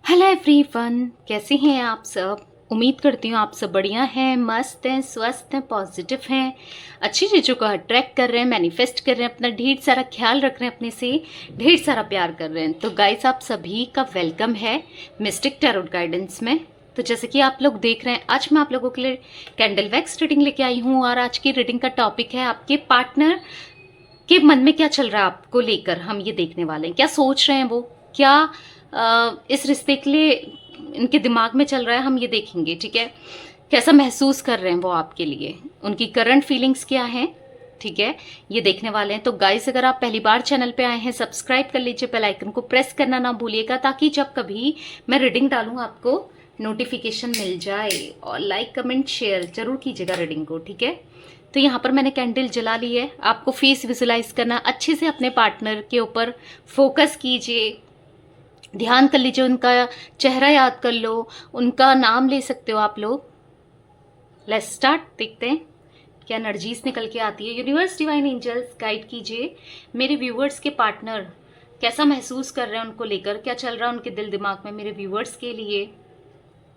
Hello everyone, कैसे हैं आप सब। उम्मीद करती हूँ आप सब बढ़िया हैं, मस्त हैं, स्वस्थ हैं, पॉजिटिव हैं, अच्छी चीज़ों को अट्रैक्ट कर रहे हैं, मैनिफेस्ट कर रहे हैं, अपना ढेर सारा ख्याल रख रहे हैं, अपने से ढेर सारा प्यार कर रहे हैं। तो गाइस, आप सभी का वेलकम है मिस्टिक टैरोट गाइडेंस में। तो जैसे कि आप लोग देख रहे हैं, आज मैं आप लोगों के लिए कैंडल वैक्स रीडिंग लेके आई हूँ और आज की रीडिंग का टॉपिक है आपके पार्टनर के मन में क्या चल रहा है आपको लेकर। हम ये देखने वाले हैं क्या सोच रहे हैं वो, क्या इस रिश्ते के लिए इनके दिमाग में चल रहा है, हम ये देखेंगे। ठीक है, कैसा महसूस कर रहे हैं वो आपके लिए, उनकी करंट फीलिंग्स क्या हैं। ठीक है, ये देखने वाले हैं। तो गाइस, अगर आप पहली बार चैनल पे आए हैं, सब्सक्राइब कर लीजिए, बेल आइकन को प्रेस करना ना भूलिएगा, ताकि जब कभी मैं रीडिंग डालूं आपको नोटिफिकेशन मिल जाए। और लाइक कमेंट शेयर जरूर कीजिएगा रीडिंग को। ठीक है, तो यहाँ पर मैंने कैंडल जला ली है। आपको फेस विजुलाइज करना, अच्छे से अपने पार्टनर के ऊपर फोकस कीजिए, ध्यान कर लीजिए, उनका चेहरा याद कर लो, उनका नाम ले सकते हो आप लोग। लेट्स स्टार्ट, देखते हैं क्या एनर्जीज निकल के आती है। यूनिवर्स, डिवाइन एंजल्स, गाइड कीजिए मेरे व्यूवर्स के पार्टनर कैसा महसूस कर रहे हैं उनको लेकर, क्या चल रहा है उनके दिल दिमाग में मेरे व्यूवर्स के लिए,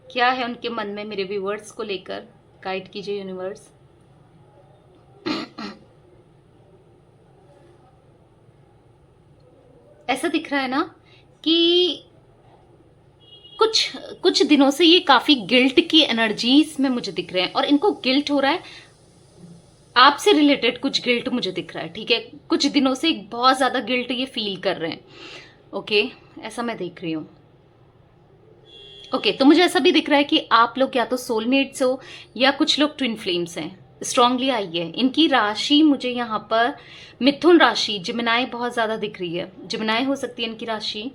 क्या है उनके मन में मेरे व्यूवर्स को लेकर। गाइड कीजिए यूनिवर्स। ऐसा दिख रहा है ना कि कुछ कुछ दिनों से ये काफी गिल्ट की एनर्जीज में मुझे दिख रहे हैं, और इनको गिल्ट हो रहा है आपसे रिलेटेड, कुछ गिल्ट मुझे दिख रहा है। ठीक है, कुछ दिनों से बहुत ज्यादा गिल्ट ये फील कर रहे हैं। ओके, ऐसा मैं देख रही हूँ। ओके, तो मुझे ऐसा भी दिख रहा है कि आप लोग या तो सोलमेट्स हो या कुछ लोग ट्विन फ्लेम्स हैं। स्ट्रांगली आई है इनकी राशि मुझे यहाँ पर मिथुन राशि, जिमिनाई बहुत ज्यादा दिख रही है। जिमिनाई हो सकती है इनकी राशि।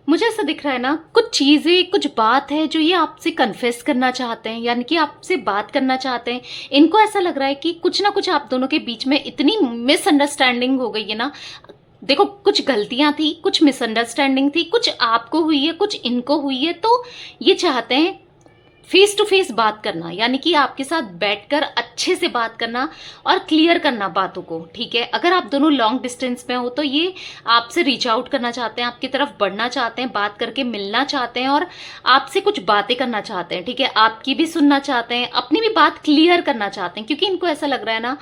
मुझे ऐसा दिख रहा है ना, कुछ चीजें, कुछ बात है जो ये आपसे कन्फेस करना चाहते हैं, यानी कि आपसे बात करना चाहते हैं। इनको ऐसा लग रहा है कि कुछ ना कुछ आप दोनों के बीच में इतनी मिसअंडरस्टैंडिंग हो गई है ना। देखो, कुछ गलतियां थी, कुछ मिसअंडरस्टैंडिंग थी, कुछ आपको हुई है, कुछ इनको हुई है। तो ये चाहते हैं फेस टू फेस बात करना, यानी कि आपके साथ बैठकर अच्छे से बात करना और क्लियर करना बातों को। ठीक है, अगर आप दोनों लॉन्ग डिस्टेंस में हो तो ये आपसे रीच आउट करना चाहते हैं, आपकी तरफ बढ़ना चाहते हैं, बात करके मिलना चाहते हैं और आपसे कुछ बातें करना चाहते हैं। ठीक है, आपकी भी सुनना चाहते हैं, अपनी भी बात क्लियर करना चाहते हैं, क्योंकि इनको ऐसा लग रहा है ना,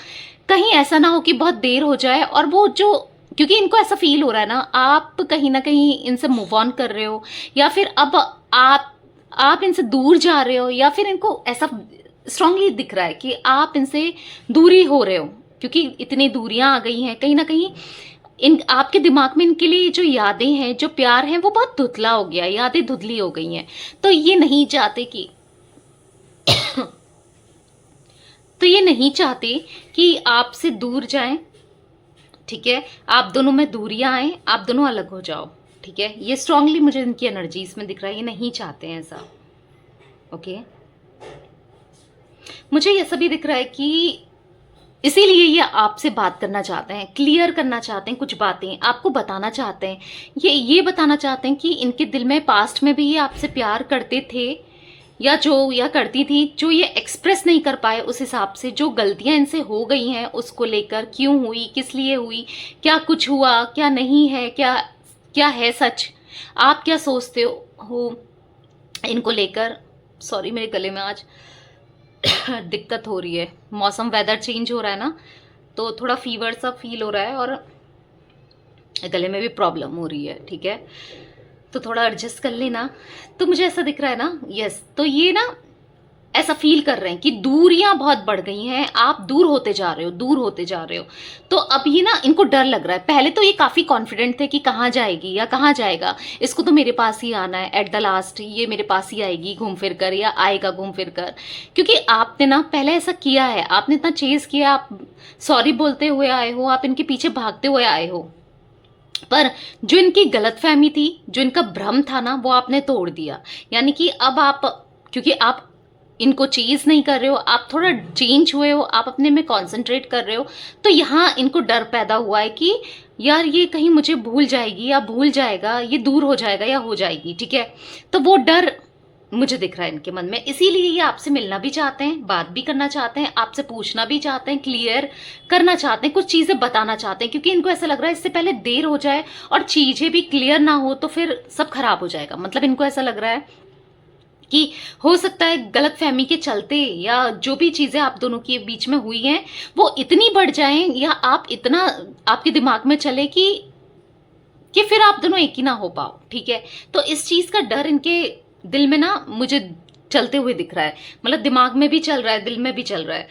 कहीं ऐसा ना हो कि बहुत देर हो जाए और वो जो, क्योंकि इनको ऐसा फील हो रहा है ना, आप कहीं ना कहीं इनसे मूव ऑन कर रहे हो, या फिर अब आप इनसे दूर जा रहे हो, या फिर इनको ऐसा स्ट्रांगली दिख रहा है कि आप इनसे दूरी हो रहे हो, क्योंकि इतनी दूरियां आ गई हैं कहीं ना कहीं। इन आपके दिमाग में इनके लिए जो यादें हैं, जो प्यार है, वो बहुत धुंधला हो गया, यादें धुंधली हो गई हैं। तो ये नहीं चाहते कि तो ये नहीं चाहते कि आपसे दूर जाएं। ठीक है, आप दोनों में दूरियां आए, आप दोनों अलग हो जाओ। ठीक है, ये स्ट्रांगली मुझे इनकी एनर्जीज में दिख रहा है, ये नहीं चाहते हैं ऐसा। ओके, मुझे ऐसा भी दिख रहा है कि इसीलिए ये आपसे बात करना चाहते हैं, क्लियर करना चाहते हैं, कुछ बातें आपको बताना चाहते हैं। ये बताना चाहते हैं कि इनके दिल में पास्ट में भी ये आपसे प्यार करते थे, या करती थी, जो ये एक्सप्रेस नहीं कर पाए, उस हिसाब से जो गलतियां इनसे हो गई हैं उसको लेकर, क्यों हुई, किस लिए हुई, क्या कुछ हुआ, क्या नहीं है, क्या क्या है सच, आप क्या सोचते हो इनको लेकर। सॉरी, मेरे गले में आज दिक्कत हो रही है, मौसम वेदर चेंज हो रहा है ना, तो थोड़ा फीवर सा फील हो रहा है और गले में भी प्रॉब्लम हो रही है। ठीक है, तो थोड़ा एडजस्ट कर लेना। तो मुझे ऐसा दिख रहा है ना, यस, तो ये ना ऐसा फील कर रहे हैं कि दूरियां बहुत बढ़ गई हैं, आप दूर होते जा रहे हो, दूर होते जा रहे हो। तो अब ये ना, इनको डर लग रहा है। पहले तो ये काफी कॉन्फिडेंट थे कि कहाँ जाएगी या कहाँ जाएगा, इसको तो मेरे पास ही आना है, एट द लास्ट ये मेरे पास ही आएगी घूम फिर कर, या आएगा घूम फिर कर। क्योंकि आपने ना पहले ऐसा किया है, आपने इतना चेज किया, आप सॉरी बोलते हुए आए हो, आप इनके पीछे भागते हुए आए हो, पर जो इनकी गलतफहमी थी, जो इनका भ्रम था ना, वो आपने तोड़ दिया। यानी कि अब आप, क्योंकि आप इनको चेज नहीं कर रहे हो, आप थोड़ा चेंज हुए हो, आप अपने में कंसंट्रेट कर रहे हो, तो यहाँ इनको डर पैदा हुआ है कि यार ये कहीं मुझे भूल जाएगी या भूल जाएगा, ये दूर हो जाएगा या हो जाएगी। ठीक है, तो वो डर मुझे दिख रहा है इनके मन में, इसीलिए ये आपसे मिलना भी चाहते हैं, बात भी करना चाहते हैं, आपसे पूछना भी चाहते हैं, क्लियर करना चाहते हैं, कुछ चीजें बताना चाहते हैं, क्योंकि इनको ऐसा लग रहा है इससे पहले देर हो जाए और चीजें भी क्लियर ना हो तो फिर सब खराब हो जाएगा। मतलब इनको ऐसा लग रहा है कि हो सकता है गलतफहमी के चलते या जो भी चीजें आप दोनों के बीच में हुई हैं वो इतनी बढ़ जाएं, या आप इतना आपके दिमाग में चले कि फिर आप दोनों एक ही ना हो पाओ। ठीक है, तो इस चीज का डर इनके दिल में ना मुझे चलते हुए दिख रहा है, मतलब दिमाग में भी चल रहा है, दिल में भी चल रहा है,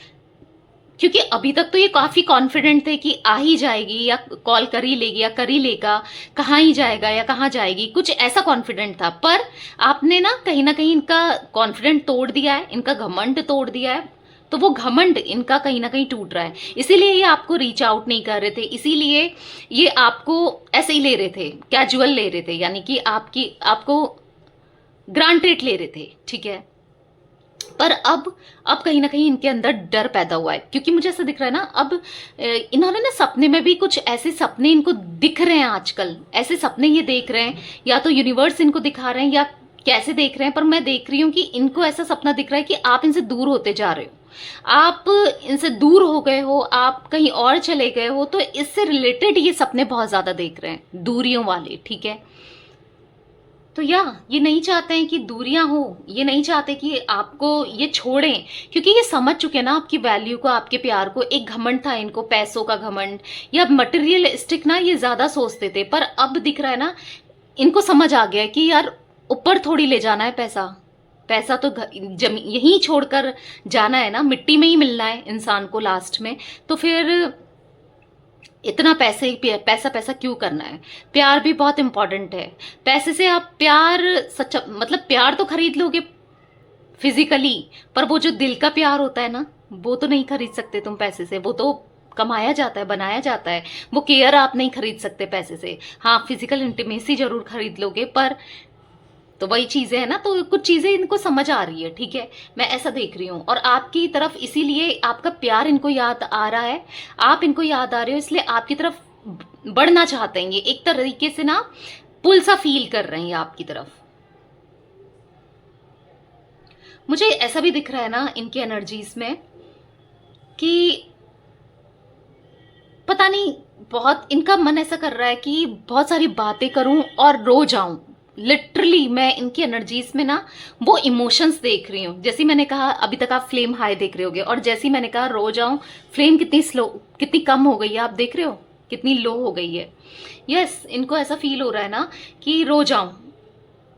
क्योंकि अभी तक तो ये काफी कॉन्फिडेंट थे कि आ ही जाएगी या कॉल कर ही लेगी या कर ही लेगा, कहाँ ही जाएगा या कहाँ जाएगी, कुछ ऐसा कॉन्फिडेंट था। पर आपने ना कहीं इनका कॉन्फिडेंट तोड़ दिया है, इनका घमंड तोड़ दिया है, तो वो घमंड इनका कहीं ना कहीं टूट रहा है। इसीलिए ये आपको रीच आउट नहीं कर रहे थे, इसीलिए ये आपको ऐसे ही ले रहे थे, कैजुअल ले रहे थे, यानी कि आपको ग्रांटेड ले रहे थे। ठीक है, पर अब कहीं ना कहीं इनके अंदर डर पैदा हुआ है, क्योंकि मुझे ऐसा दिख रहा है ना, अब इन्होंने ना सपने में भी कुछ ऐसे सपने इनको दिख रहे हैं आजकल, ऐसे सपने ये देख रहे हैं, या तो यूनिवर्स इनको दिखा रहे हैं या कैसे देख रहे हैं, पर मैं देख रही हूँ कि इनको ऐसा सपना दिख रहा है कि आप इनसे दूर होते जा रहे हो, आप इनसे दूर हो गए हो, आप कहीं और चले गए हो, तो इससे रिलेटेड ये सपने बहुत ज्यादा देख रहे हैं, दूरियों वाले। ठीक है, तो ये नहीं चाहते हैं कि दूरियां हो, ये नहीं चाहते कि आपको ये छोड़ें, क्योंकि ये समझ चुके हैं ना आपकी वैल्यू को, आपके प्यार को। एक घमंड था इनको, पैसों का घमंड या मटेरियलिस्टिक ना, ये ज्यादा सोचते थे, पर अब दिख रहा है ना इनको समझ आ गया है कि यार ऊपर थोड़ी ले जाना है पैसा, पैसा तो यहीं छोड़कर जाना है ना, मिट्टी में ही मिलना है इंसान को लास्ट में, तो फिर इतना पैसा पैसा क्यों करना है। प्यार भी बहुत इंपॉर्टेंट है, पैसे से आप प्यार सच्चा, मतलब प्यार तो खरीद लोगे फिजिकली, पर वो जो दिल का प्यार होता है ना, वो तो नहीं खरीद सकते तुम पैसे से, वो तो कमाया जाता है, बनाया जाता है, वो केयर आप नहीं खरीद सकते पैसे से। हाँ, फिजिकल इंटीमेसी जरूर खरीद लोगे, पर तो वही चीजें है ना, तो कुछ चीजें इनको समझ आ रही है। ठीक है, मैं ऐसा देख रही हूँ, और आपकी तरफ इसीलिए आपका प्यार इनको याद आ रहा है, आप इनको याद आ रहे हो, इसलिए आपकी तरफ बढ़ना चाहते हैं। ये एक तरीके से ना पुल सा फील कर रहे हैं आपकी तरफ। मुझे ऐसा भी दिख रहा है ना इनकी एनर्जीज में कि पता नहीं, बहुत इनका मन ऐसा कर रहा है कि बहुत सारी बातें करूं और रो जाऊं। लिटरली मैं इनकी एनर्जीज में ना वो इमोशंस देख रही हूँ। जैसे मैंने कहा अभी तक आप फ्लेम हाई देख रहे होगे, और जैसे मैंने कहा रो जाऊं, फ्लेम कितनी स्लो, कितनी कम हो गई है, आप देख रहे हो कितनी लो हो गई है। यस, इनको ऐसा फील हो रहा है ना कि रो जाऊं,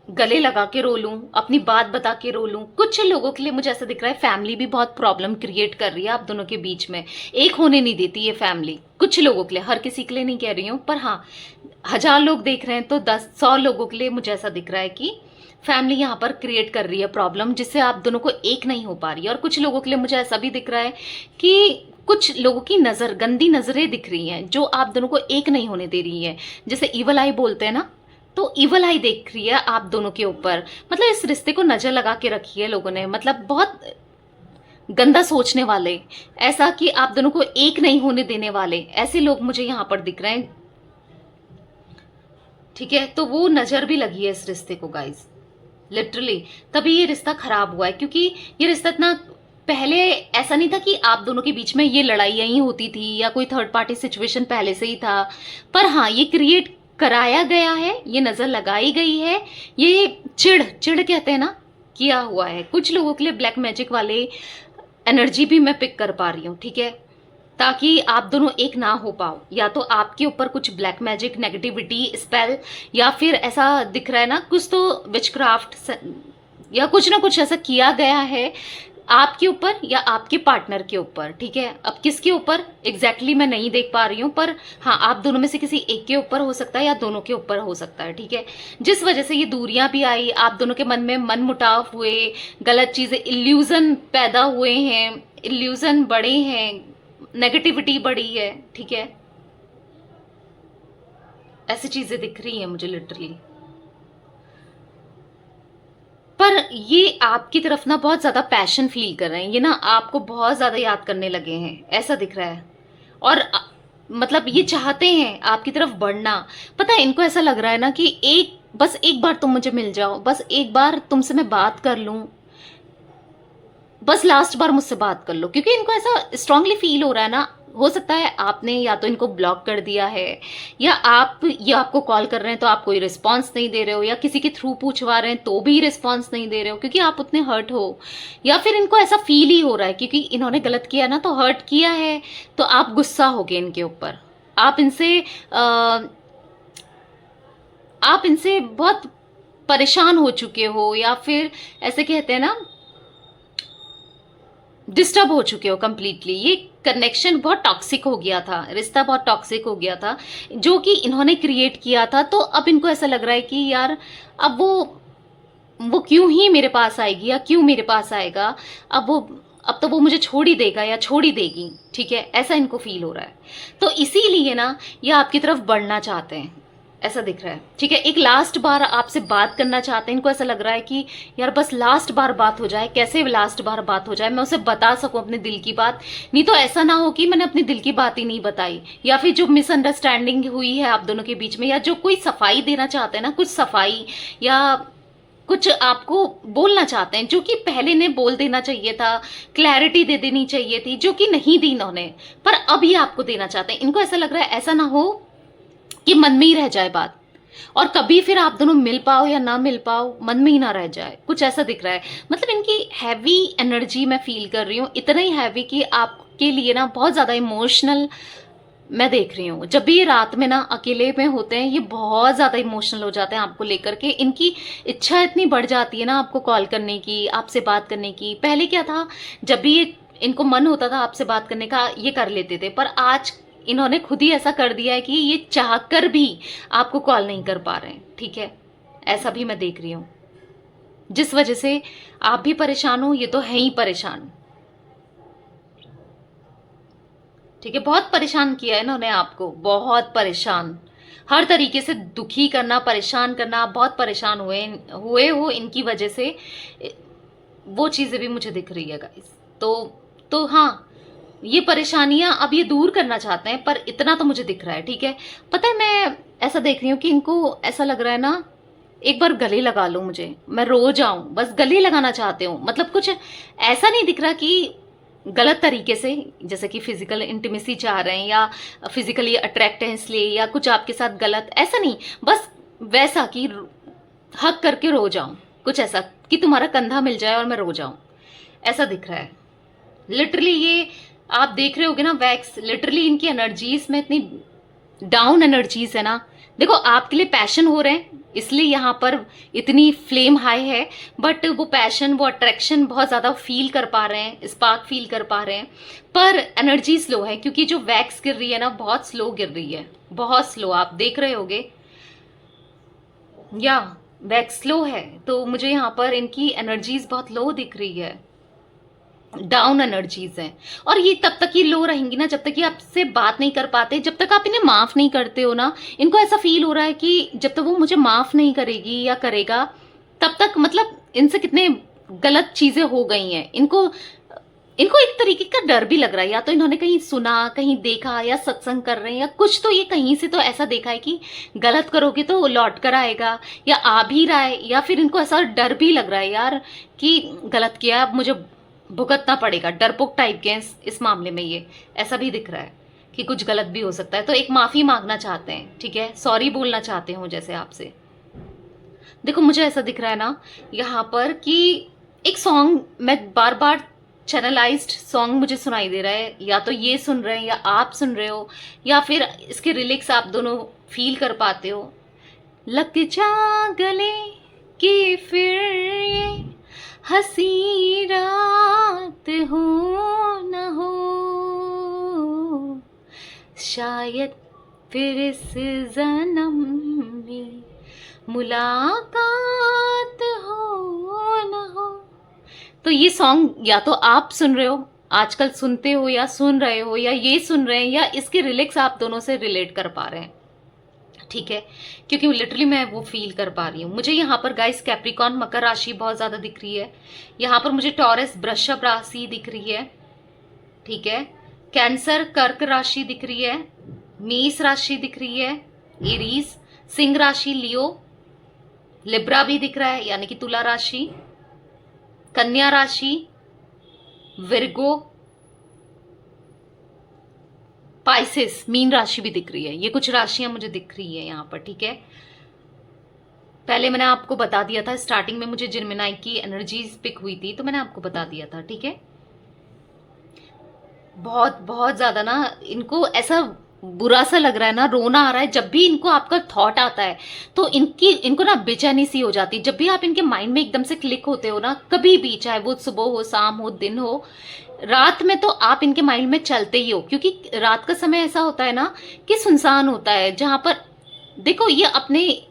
गले लगा के रो लूं, अपनी बात बता के रो लूं। कुछ लोगों के लिए मुझे ऐसा दिख रहा है फैमिली भी बहुत प्रॉब्लम क्रिएट कर रही है आप दोनों के बीच में, एक होने नहीं देती ये फैमिली। कुछ लोगों के लिए, हर किसी के लिए नहीं कह रही हूँ, पर हाँ 1000 लोग देख रहे हैं तो 10-100 लोगों के लिए मुझे ऐसा दिख रहा है कि फैमिली यहाँ पर क्रिएट कर रही है प्रॉब्लम, जिससे आप दोनों को एक नहीं हो पा रही है। और कुछ लोगों के लिए मुझे ऐसा भी दिख रहा है कि कुछ लोगों की नजर, गंदी नजरें दिख रही हैं जो आप दोनों को एक नहीं होने दे रही है, जैसे इवल आई बोलते हैं ना, तो इवल आई देख रही है आप दोनों के ऊपर। मतलब इस रिश्ते को नजर लगा के रखी है लोगों ने, मतलब बहुत गंदा सोचने वाले, ऐसा कि आप दोनों को एक नहीं होने देने वाले, ऐसे लोग मुझे यहाँ पर दिख रहे हैं। ठीक है, तो वो नजर भी लगी है इस रिश्ते को गाइज, लिटरली तभी ये रिश्ता खराब हुआ है, क्योंकि ये रिश्ता इतना पहले ऐसा नहीं था कि आप दोनों के बीच में ये लड़ाई यही होती थी या कोई थर्ड पार्टी सिचुएशन पहले से ही था, पर हाँ ये क्रिएट कराया गया है, ये नजर लगाई गई है, ये चिढ़ चिढ़ कहते हैं ना, किया हुआ है। कुछ लोगों के लिए ब्लैक मैजिक वाले एनर्जी भी मैं पिक कर पा रही हूँ। ठीक है, ताकि आप दोनों एक ना हो पाओ, या तो आपके ऊपर कुछ ब्लैक मैजिक, नेगेटिविटी, स्पेल, या फिर ऐसा दिख रहा है ना कुछ तो विचक्राफ्ट या कुछ ना कुछ ऐसा किया गया है आपके ऊपर या आपके पार्टनर के ऊपर। ठीक है, अब किसके ऊपर एग्जैक्टली मैं नहीं देख पा रही हूँ, पर हाँ आप दोनों में से किसी एक के ऊपर हो सकता है या दोनों के ऊपर हो सकता है। ठीक है, जिस वजह से ये दूरियां भी आई, आप दोनों के मन में मन मुटाव हुए, गलत चीजें, इल्यूजन पैदा हुए हैं, इल्यूजन बढ़े हैं, नेगेटिविटी बढ़ी है। ठीक है, ऐसी चीजें दिख रही हैं मुझे लिटरली। पर ये आपकी तरफ ना बहुत ज्यादा पैशन फील कर रहे हैं, ये ना आपको बहुत ज्यादा याद करने लगे हैं, ऐसा दिख रहा है। और मतलब ये चाहते हैं आपकी तरफ बढ़ना। पता है इनको ऐसा लग रहा है ना कि एक बस एक बार तुम मुझे मिल जाओ, बस एक बार तुमसे मैं बात कर लूं, बस लास्ट बार मुझसे बात कर लो। क्योंकि इनको ऐसा स्ट्रांगली फील हो रहा है ना, हो सकता है आपने या तो इनको ब्लॉक कर दिया है, या आपको कॉल कर रहे हैं तो आप कोई रिस्पांस नहीं दे रहे हो, या किसी के थ्रू पूछवा रहे हैं तो भी रिस्पांस नहीं दे रहे हो क्योंकि आप उतने हर्ट हो, या फिर इनको ऐसा फील ही हो रहा है क्योंकि इन्होंने गलत किया ना, तो हर्ट किया है, तो आप गुस्सा हो गए इनके ऊपर। आप इनसे आप इनसे बहुत परेशान हो चुके हो, या फिर ऐसे कहते हैं ना, डिस्टर्ब हो चुके हो कंप्लीटली। ये कनेक्शन बहुत टॉक्सिक हो गया था, रिश्ता बहुत टॉक्सिक हो गया था जो कि इन्होंने क्रिएट किया था। तो अब इनको ऐसा लग रहा है कि यार अब वो क्यों ही मेरे पास आएगी, या क्यों मेरे पास आएगा, अब तो वो मुझे छोड़ ही देगा या छोड़ ही देगी, ठीक है, ऐसा इनको फील हो रहा है। तो इसीलिए ना ये आपकी तरफ बढ़ना चाहते हैं, ऐसा दिख रहा है, ठीक है। एक लास्ट बार आपसे बात करना चाहते हैं। इनको ऐसा लग रहा है कि यार बस लास्ट बार बात हो जाए, कैसे लास्ट बार बात हो जाए, मैं उसे बता सकूं अपने दिल की बात, नहीं तो ऐसा ना हो कि मैंने अपने दिल की बात ही नहीं बताई, या फिर जो मिसअंडरस्टैंडिंग हुई है आप दोनों के बीच में, या जो कोई सफाई देना चाहते हैं ना, कुछ सफाई या कुछ आपको बोलना चाहते हैं जो कि पहले ने बोल देना चाहिए था, क्लैरिटी दे देनी चाहिए थी, जो कि नहीं दी इन्होंने, पर अब ये आपको देना चाहते हैं। इनको ऐसा लग रहा है ऐसा ना हो कि मन में ही रह जाए बात, और कभी फिर आप दोनों मिल पाओ या ना मिल पाओ, मन में ही ना रह जाए, कुछ ऐसा दिख रहा है। मतलब इनकी हैवी एनर्जी मैं फील कर रही हूँ, इतना ही हैवी कि आपके लिए ना बहुत ज्यादा इमोशनल मैं देख रही हूँ। जब भी ये रात में ना अकेले में होते हैं, ये बहुत ज्यादा इमोशनल हो जाते हैं आपको लेकर के। इनकी इच्छा इतनी बढ़ जाती है ना आपको कॉल करने की, आपसे बात करने की। पहले क्या था, जब भी ये इनको मन होता था आपसे बात करने का, ये कर लेते थे, पर आज इन्होंने खुद ही ऐसा कर दिया है कि ये चाहकर भी आपको कॉल नहीं कर पा रहे हैं, ठीक है, ऐसा भी मैं देख रही हूँ। जिस वजह से आप भी परेशान हो, ये तो है ही परेशान, ठीक है। बहुत परेशान किया है इन्होंने आपको, बहुत परेशान, हर तरीके से दुखी करना, परेशान करना। आप बहुत परेशान हुए हो इनकी वजह से, वो चीजें भी मुझे दिख रही है गाइस। तो हाँ, ये परेशानियां अब ये दूर करना चाहते हैं, पर इतना तो मुझे दिख रहा है, ठीक है। पता है, मैं ऐसा देख रही हूँ कि इनको ऐसा लग रहा है ना, एक बार गले लगा लो मुझे, मैं रो जाऊं, बस गले लगाना चाहते हो। मतलब कुछ ऐसा नहीं दिख रहा कि गलत तरीके से, जैसे कि फिजिकल इंटीमेसी चाह रहे हैं, या फिजिकली अट्रैक्टेंस ले, या कुछ आपके साथ गलत, ऐसा नहीं, बस वैसा कि हक करके रो जाऊं, कुछ ऐसा कि तुम्हारा कंधा मिल जाए और मैं रो जाऊं, ऐसा दिख रहा है। लिटरली ये आप देख रहे होगे ना, वैक्स लिटरली इनकी एनर्जीज में इतनी डाउन एनर्जीज है ना। देखो आपके लिए पैशन हो रहे हैं, इसलिए यहाँ पर इतनी फ्लेम हाई है, बट वो पैशन, वो अट्रैक्शन बहुत ज्यादा फील कर पा रहे हैं, स्पार्क फील कर पा रहे हैं, पर एनर्जी स्लो है क्योंकि जो वैक्स गिर रही है ना, बहुत स्लो गिर रही है, बहुत स्लो, आप देख रहे होगे, या वैक्स स्लो है। तो मुझे यहाँ पर इनकी एनर्जीज बहुत लो दिख रही है, डाउन एनर्जीज हैं। और ये तब तक ही लो रहेंगी ना जब तक ये आपसे बात नहीं कर पाते, जब तक आप इन्हें माफ नहीं करते हो ना। इनको ऐसा फील हो रहा है कि जब तक वो मुझे माफ नहीं करेगी या करेगा, तब तक मतलब इनसे कितने गलत चीजें हो गई हैं। इनको इनको एक तरीके का डर भी लग रहा है, या तो इन्होंने कहीं सुना, कहीं देखा, या सत्संग कर रहे हैं, या कुछ तो ये कहीं से तो ऐसा देखा है कि गलत करोगे तो लौट कर आएगा, या आ भी रहा है, या फिर इनको ऐसा डर भी लग रहा है यार कि गलत किया, अब मुझे भुगतना पड़ेगा। डरपोक टाइप के इस मामले में ये ऐसा भी दिख रहा है कि कुछ गलत भी हो सकता है। तो एक माफी मांगना चाहते हैं, ठीक है, सॉरी बोलना चाहते हो जैसे आपसे। देखो मुझे ऐसा दिख रहा है ना यहाँ पर कि एक सॉन्ग मैं बार बार चैनलाइज्ड सॉन्ग मुझे सुनाई दे रहा है, या तो ये सुन रहे हैं या आप सुन रहे हो, या फिर इसके लिरिक्स आप दोनों फील कर पाते हो। लग जा गले कि फिर ये हंसी रात हो न हो, शायद फिर इस जन्म में मुलाकात हो न हो। तो ये सॉन्ग या तो आप सुन रहे हो, आजकल सुनते हो, या सुन रहे हो, या ये सुन रहे हैं, या इसके रिलिक्स आप दोनों से रिलेट कर पा रहे हैं, ठीक है, क्योंकि लिटरली मैं वो फील कर पा रही हूँ। मुझे यहाँ पर गाइस कैप्रिकॉन मकर राशि बहुत ज्यादा दिख रही है, यहाँ पर मुझे टॉरस वृषभ राशि दिख रही है, ठीक है, कैंसर कर्क राशि दिख रही है, मेष राशि दिख रही है, एरीज, सिंह राशि लियो, लिब्रा भी दिख रहा है, यानी कि तुला राशि, कन्या राशि, विर्गो, पाइसेस, मीन राशि भी दिख रही है। ये कुछ राशियां मुझे दिख रही है यहाँ पर, ठीक है। पहले मैंने आपको बता दिया था, स्टार्टिंग में मुझे जेमिनी की एनर्जीज पिक हुई थी, तो मैंने आपको बता दिया था, ठीक है। बहुत बहुत ज्यादा ना इनको ऐसा बुरा सा लग रहा है ना, रोना आ रहा है जब भी इनको आपका थॉट आता है, तो इनको ना बेचैनी सी हो जाती है। जब भी आप इनके माइंड में एकदम से क्लिक होते हो ना, कभी भी, चाहे वो सुबह हो, शाम हो, दिन हो, रात में तो आप इनके माइंड में चलते ही हो, क्योंकि रात का समय ऐसा होता है ना कि सुनसान होता है, जहां पर देखो ये अपने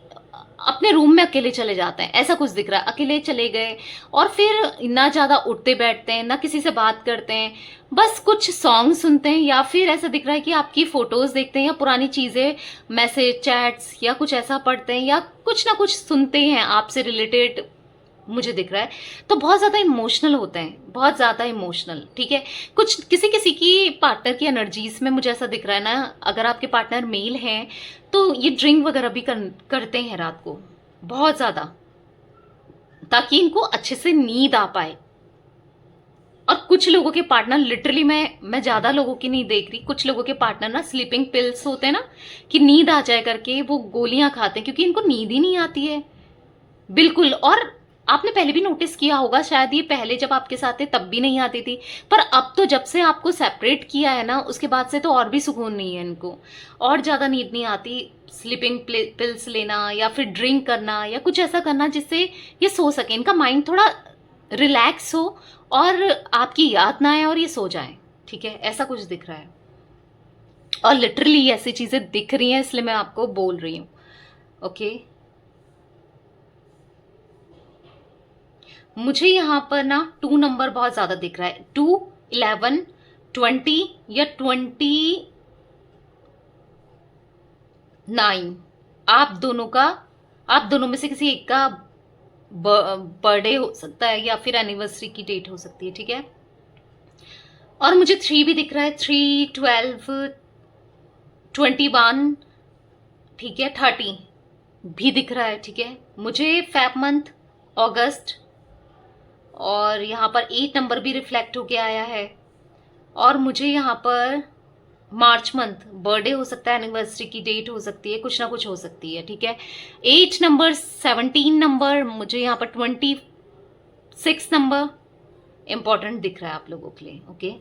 अपने रूम में अकेले चले जाते हैं, ऐसा कुछ दिख रहा है। अकेले चले गए और फिर ना ज्यादा उठते बैठते हैं, ना किसी से बात करते हैं, बस कुछ सॉन्ग सुनते हैं, या फिर ऐसा दिख रहा है कि आपकी फोटोज देखते हैं, या पुरानी चीजें, मैसेज, चैट्स या कुछ ऐसा पढ़ते हैं, या कुछ ना कुछ सुनते हैं आपसे रिलेटेड, मुझे दिख रहा है। तो बहुत ज्यादा इमोशनल होते हैं, बहुत ज्यादा इमोशनल, ठीक है। कुछ किसी किसी की पार्टनर की एनर्जीज में मुझे ऐसा दिख रहा है ना, अगर आपके पार्टनर मेल हैं तो ये ड्रिंक वगैरह भी करते हैं रात को बहुत ज्यादा, ताकि इनको अच्छे से नींद आ पाए। और कुछ लोगों के पार्टनर लिटरली, मैं ज्यादा लोगों की नहीं देख रही, कुछ लोगों के पार्टनर ना स्लीपिंग पिल्स होते हैं ना, कि नींद आ जाए करके वो गोलियां खाते हैं, क्योंकि इनको नींद ही नहीं आती है बिल्कुल। और आपने पहले भी नोटिस किया होगा, शायद ये पहले जब आपके साथ थे तब भी नहीं आती थी, पर अब तो जब से आपको सेपरेट किया है ना, उसके बाद से तो और भी सुकून नहीं है इनको, और ज्यादा नींद नहीं आती। स्लीपिंग पिल्स लेना या फिर ड्रिंक करना या कुछ ऐसा करना जिससे ये सो सके, इनका माइंड थोड़ा रिलैक्स हो और आपकी याद ना आए और ये सो जाए, ठीक है, ऐसा कुछ दिख रहा है। और लिटरली ऐसी चीजें दिख रही हैं, इसलिए मैं आपको बोल रही हूँ, ओके। मुझे यहाँ पर ना 2 नंबर बहुत ज्यादा दिख रहा है, 2, 11, 20 या 29। आप दोनों में से किसी एक का बर्थडे हो सकता है, या फिर एनिवर्सरी की डेट हो सकती है, ठीक है। और मुझे 3 भी दिख रहा है, 3, 12, 21, ठीक है, 30 भी दिख रहा है, ठीक है। मुझे फेब मंथ, अगस्त, और यहाँ पर 8 नंबर भी रिफ्लेक्ट होके आया है। और मुझे यहाँ पर मार्च मंथ, बर्थडे हो सकता है, एनिवर्सरी की डेट हो सकती है, कुछ ना कुछ हो सकती है, ठीक है। 8 नंबर, 17 नंबर, मुझे यहाँ पर 26 नंबर इंपॉर्टेंट दिख रहा है आप लोगों के लिए, ओके।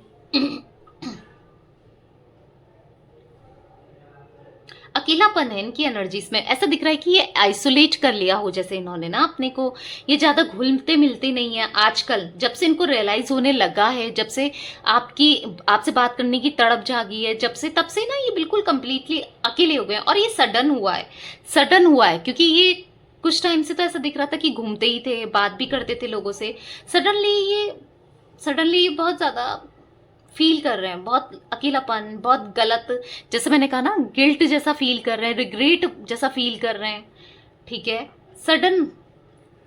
अकेलापन है इनकी एनर्जीज में, ऐसा दिख रहा है कि ये आइसोलेट कर लिया हो जैसे इन्होंने ना अपने को, ये ज्यादा घुलते मिलते नहीं है आजकल, जब से इनको रियलाइज होने लगा है, जब से आपसे बात करने की तड़प जागी है, जब से, तब से ना ये बिल्कुल कंप्लीटली अकेले हो गए। और ये सडन हुआ है, क्योंकि ये कुछ टाइम से तो ऐसा दिख रहा था कि घूमते ही थे, बात भी करते थे लोगों से, सडनली बहुत ज्यादा फील कर रहे हैं, बहुत अकेलापन, बहुत गलत, जैसे मैंने कहा ना, गिल्ट जैसा फील कर रहे हैं, रिग्रेट जैसा फील कर रहे हैं, ठीक है। सडन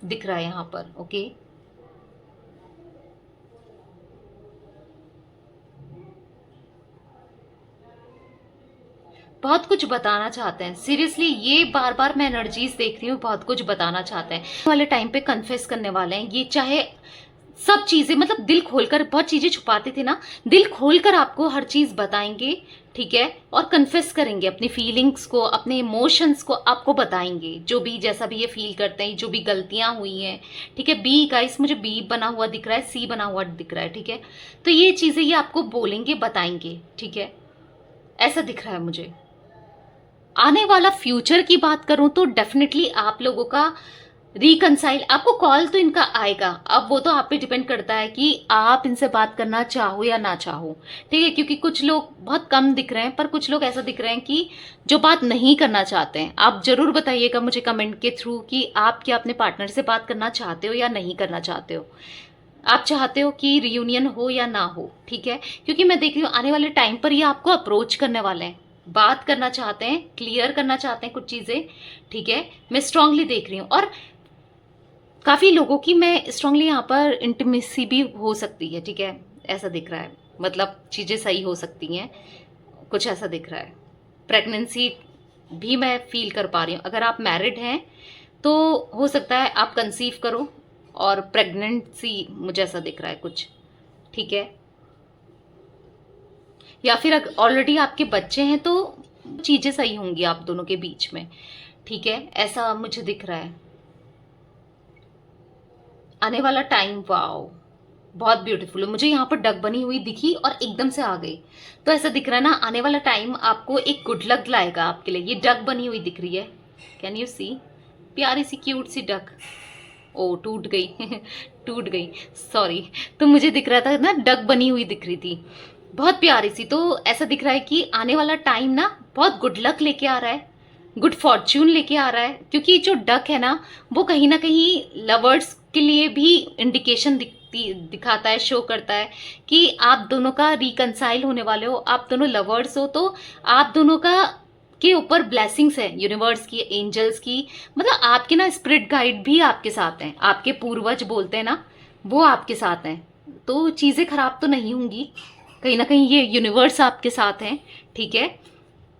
दिख रहा है यहां पर, ओके। बहुत कुछ बताना चाहते हैं, सीरियसली ये बार बार मैं एनर्जीज देख रही हूँ, बहुत कुछ बताना चाहते हैं, वाले टाइम पे कन्फेस करने वाले हैं ये, चाहे सब चीजें, मतलब दिल खोलकर, बहुत चीजें छुपाते थे ना, दिल खोलकर आपको हर चीज बताएंगे, ठीक है। और कन्फेस करेंगे अपनी फीलिंग्स को, अपने इमोशंस को आपको बताएंगे, जो भी, जैसा भी ये फील करते हैं, जो भी गलतियां हुई हैं, ठीक है। बी गाइस, मुझे बी बना हुआ दिख रहा है, सी बना हुआ दिख रहा है, ठीक है। तो ये चीजें ये आपको बोलेंगे, बताएंगे, ठीक है, ऐसा दिख रहा है मुझे। आने वाला फ्यूचर की बात करूं तो डेफिनेटली आप लोगों का रिकनसाइल, आपको कॉल तो इनका आएगा, अब वो तो आप पे डिपेंड करता है कि आप इनसे बात करना चाहो या ना चाहो, ठीक है। क्योंकि कुछ लोग बहुत कम दिख रहे हैं, पर कुछ लोग ऐसा दिख रहे हैं कि जो बात नहीं करना चाहते हैं। आप जरूर बताइएगा मुझे कमेंट के थ्रू कि आप क्या अपने पार्टनर से बात करना चाहते हो या नहीं करना चाहते हो, आप चाहते हो कि रियूनियन हो या ना हो, ठीक है। क्योंकि मैं देख रही हूँ आने वाले टाइम पर ये आपको अप्रोच करने वाले हैं, बात करना चाहते हैं, क्लियर करना चाहते हैं कुछ चीजें, ठीक है। मैं स्ट्रांगली देख रही हूँ, और काफी लोगों की मैं स्ट्रांगली यहाँ पर इंटीमेसी भी हो सकती है, ठीक है, ऐसा दिख रहा है, मतलब चीजें सही हो सकती हैं, कुछ ऐसा दिख रहा है। प्रेगनेंसी भी मैं फील कर पा रही हूँ, अगर आप मैरिड हैं तो हो सकता है आप कंसीव करो और प्रेगनेंसी मुझे ऐसा दिख रहा है कुछ, ठीक है। या फिर ऑलरेडी आपके बच्चे हैं तो चीजें सही होंगी आप दोनों के बीच में, ठीक है, ऐसा मुझे दिख रहा है। आने वाला टाइम, वाओ, बहुत ब्यूटीफुल है। मुझे यहाँ पर डक बनी हुई दिखी और एकदम से आ गई, तो ऐसा दिख रहा है ना, आने वाला टाइम आपको एक गुड लक लाएगा आपके लिए। ये डक बनी हुई दिख रही है, कैन यू सी, प्यारी सी क्यूट सी डक। ओ टूट गई टूट गई, सॉरी। तो मुझे दिख रहा था ना, डक बनी हुई दिख रही थी, बहुत प्यारी सी। तो ऐसा दिख रहा है कि आने वाला टाइम ना बहुत गुड लक लेके आ रहा है, गुड फॉर्च्यून लेके आ रहा है, क्योंकि जो डक है ना वो कहीं ना कहीं लवर्स के लिए भी इंडिकेशन दिखाता है, शो करता है कि आप दोनों का रिकंसाइल होने वाले हो, आप दोनों लवर्स हो, तो आप दोनों का के ऊपर ब्लेसिंग्स है यूनिवर्स की, एंजल्स की, मतलब आपके ना स्पिरिट गाइड भी आपके साथ हैं, आपके पूर्वज बोलते हैं ना, वो आपके साथ हैं। तो चीजें खराब तो नहीं होंगी, कहीं ना कहीं ये यूनिवर्स आपके साथ हैं, ठीक है।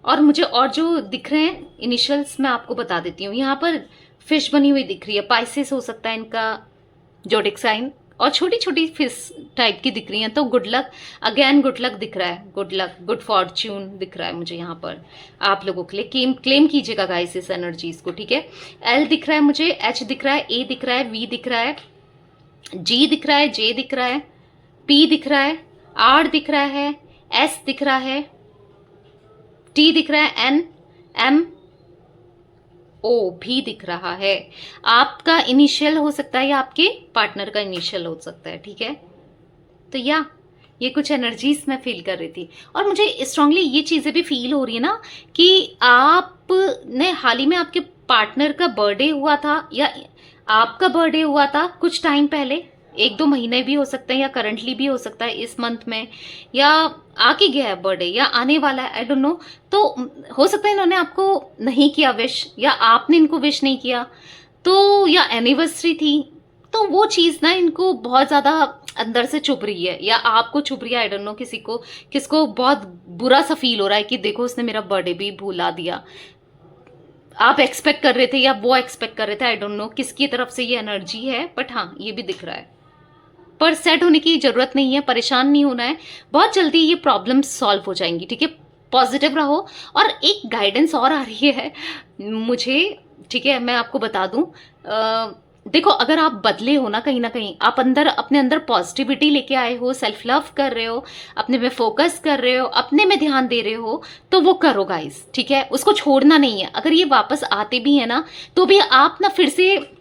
और मुझे और जो दिख रहे हैं इनिशियल्स मैं आपको बता देती हूँ। यहाँ पर फिश बनी हुई दिख रही है, पाइसेस हो सकता है इनका जोडिक साइन, और छोटी छोटी फिश टाइप की दिख रही हैं। तो good luck, again good luck दिख रहा है, गुड लक, गुड फॉर्च्यून दिख रहा है मुझे यहाँ पर आप लोगों के लिए। क्लेम कीजिएगा गाइस इस एनर्जीज को, ठीक है। एल दिख रहा है मुझे, एच दिख रहा है, ए दिख रहा है, वी दिख रहा है, जी दिख रहा है, जे दिख रहा है, पी दिख रहा है, आर दिख रहा है, एस दिख रहा है, टी दिख रहा है, एन, एम, ओ भी दिख रहा है। आपका इनिशियल हो सकता है या आपके पार्टनर का इनिशियल हो सकता है, ठीक है। तो या ये कुछ एनर्जीज मैं फील कर रही थी, और मुझे स्ट्रांगली ये चीजें भी फील हो रही है ना कि आपने हाल ही में आपके पार्टनर का बर्थडे हुआ था, या आपका बर्थडे हुआ था कुछ टाइम पहले, 1-2 महीने भी हो सकते हैं, या करंटली भी हो सकता है इस मंथ में, या आके गया है बर्थडे, या आने वाला है, आई डोंट नो। तो हो सकता है इन्होंने आपको नहीं किया विश, या आपने इनको विश नहीं किया, तो या एनिवर्सरी थी, तो वो चीज ना इनको बहुत ज्यादा अंदर से चुभ रही है, या आपको चुभ रही है, आई डोंट नो। किसको बहुत बुरा सा फील हो रहा है कि देखो उसने मेरा बर्थडे भी भुला दिया। आप एक्सपेक्ट कर रहे थे या वो एक्सपेक्ट कर रहे थे, आई डोंट नो किसकी तरफ से ये एनर्जी है, बट हाँ ये भी दिख रहा है। पर सेट होने की जरूरत नहीं है, परेशान नहीं होना है, बहुत जल्दी ये प्रॉब्लम सॉल्व हो जाएंगी, ठीक है। पॉजिटिव रहो। और एक गाइडेंस और आ रही है मुझे, ठीक है, मैं आपको बता दूं। देखो, अगर आप बदले हो ना कहीं आप अपने अंदर पॉजिटिविटी लेके आए हो, सेल्फ लव कर रहे हो, अपने में फोकस कर रहे हो, अपने में ध्यान दे रहे हो, तो वो करो गाइस, ठीक है। उसको छोड़ना नहीं है। अगर ये वापस आते भी है ना, तो भी आप ना फिर से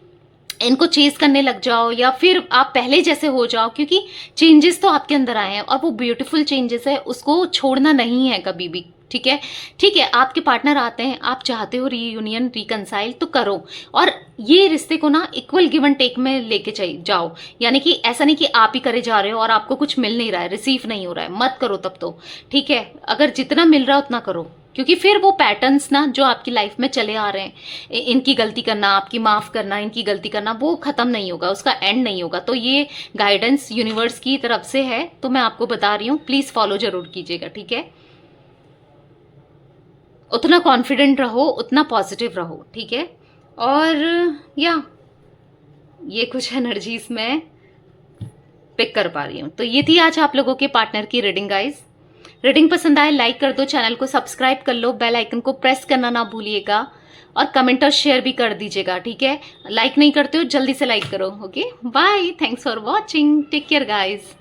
इनको चेज करने लग जाओ, या फिर आप पहले जैसे हो जाओ, क्योंकि चेंजेस तो आपके अंदर आए हैं और वो ब्यूटीफुल चेंजेस है, उसको छोड़ना नहीं है कभी भी, ठीक है। ठीक है, आपके पार्टनर आते हैं, आप चाहते हो रीयूनियन, रिकंसाइल, तो करो। और ये रिश्ते को ना इक्वल गिव एंड टेक में लेके जाओ, यानी कि ऐसा नहीं कि आप ही करे जा रहे हो और आपको कुछ मिल नहीं रहा है, रिसीव नहीं हो रहा है, मत करो तब तो, ठीक है। अगर जितना मिल रहा है उतना करो, क्योंकि फिर वो पैटर्न्स ना जो आपकी लाइफ में चले आ रहे हैं, इनकी गलती करना, आपकी माफ करना, इनकी गलती करना, वो खत्म नहीं होगा, उसका एंड नहीं होगा। तो ये गाइडेंस यूनिवर्स की तरफ से है, तो मैं आपको बता रही हूँ, प्लीज फॉलो जरूर कीजिएगा, ठीक है। उतना कॉन्फिडेंट रहो, उतना पॉजिटिव रहो, ठीक है। और या ये कुछ एनर्जीज मैं पिक कर पा रही हूँ। तो ये थी आज आप लोगों के पार्टनर की रीडिंग गाइस। रीडिंग पसंद आए लाइक कर दो, चैनल को सब्सक्राइब कर लो, बेल आइकन को प्रेस करना ना भूलिएगा, और कमेंट और शेयर भी कर दीजिएगा, ठीक है। लाइक नहीं करते हो जल्दी से लाइक करो, okay. Bye, thanks for watching, take care guys.